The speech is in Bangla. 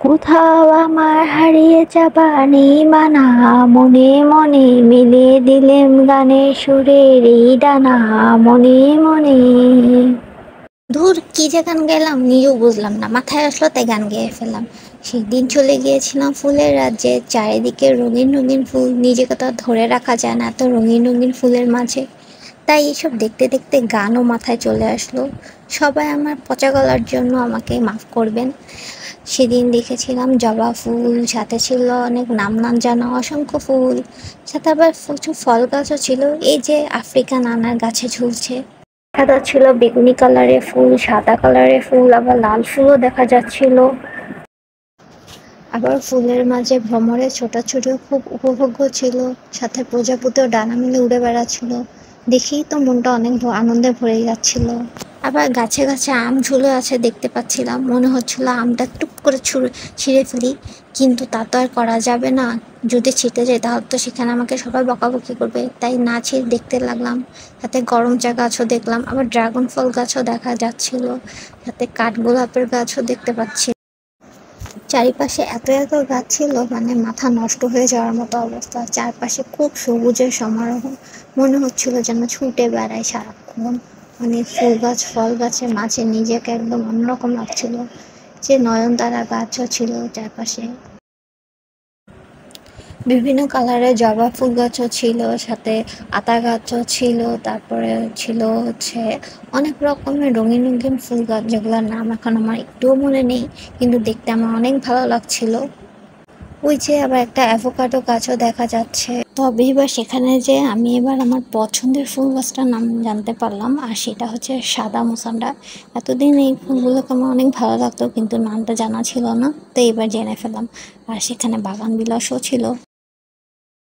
কোথাও আমার হারিয়ে যাবা নেই মানা, মনে মনে মিলিয়ে দিলেম গানের সুরের এই ডানা, মনে মনে। ধুর, কি যে গান গেলাম নিজেও বুঝলাম না, মাথায় আসলো তাই গান গেয়ে ফেললাম। সেই দিন চলে গিয়েছিলাম ফুলের রাজ্যে, চারিদিকে রঙিন রঙিন ফুল, নিজেকে তো আর ধরে রাখা যায় না এত রঙিন রঙিন ফুলের মাঝে। তাই এসব দেখতে দেখতে গানও মাথায় চলে আসলো। সবাই আমার পচা গলার জন্য আমাকে মাফ করবেন। সেদিন দেখেছিলাম জবা ফুল, সাথে ছিল অনেক নাম না জানা অসংখ্য ফুল, সাথে আবার প্রচুর ফল গাছও ছিল, এই যে আফ্রিকান আনার গাছে ঝুলছে। সাদা ছিল বেগুনি কালারের ফুল, সাদা কালারের ফুল, আবার লাল ফুলও দেখা যাচ্ছিল। আবার ফুলের মাঝে ভ্রমরের ছোটাছুটিও খুব উপভোগ্য ছিল, সাথে প্রজাপতিও ডানা মেলে উড়ে বেড়াচ্ছিল। দেখেই তো মনটা অনেক আনন্দে ভরে যাচ্ছিল। আবার গাছে গাছে আম ঝুলে আছে দেখতে পাচ্ছিলাম, মনে হচ্ছিল আমটা টুপ করে ছিঁড়ে ফেলি, কিন্তু তা তো আর করা যাবে না। যদি ছিটে যায় তাহলে তো সেখানে আমাকে সবাই বকাবকি করবে, তাই না ছিঁড়ে দেখতে লাগলাম। সাথে গরম চা গাছও দেখলাম, আবার ড্রাগন ফল গাছও দেখা যাচ্ছিল, সাথে কাঠগোলাপের গাছও দেখতে পাচ্ছি। চারিপাশে এত এত গাছ ছিল, মানে মাথা নষ্ট হয়ে যাওয়ার মতো অবস্থা। চারপাশে খুব সবুজের সমারোহ, মনে হচ্ছিল যেন ছুটে বেড়ায় সারাক্ষণ। মানে ফুল গাছ ফল গাছের মাঝে নিজেকে একদম অন্যরকম লাগছিল। যে নয়নতারা গাছও ছিল চারপাশে, বিভিন্ন কালারের জবা ফুল গাছও ছিল, সাথে আতা গাছও ছিল, তারপরে ছিল হচ্ছে অনেক রকমের রঙিন রঙিন ফুল গাছ, যেগুলোর নাম এখন আমার একটুও মনে নেই, কিন্তু দেখতে আমার অনেক ভালো লাগছিল। ওই যে আবার একটা অ্যাভোকাডো গাছও দেখা যাচ্ছে। তবে এবার সেখানে যে আমি এবার আমার পছন্দের ফুল গাছটার নাম জানতে পারলাম, আর সেটা হচ্ছে সাদা মোসান্ডা। এতদিন এই ফুলগুলোকে আমার অনেক ভালো লাগতো, কিন্তু নামটা জানা ছিল না, তো এবার জেনে ফেললাম। আর সেখানে বাগান বিলাসও ছিল।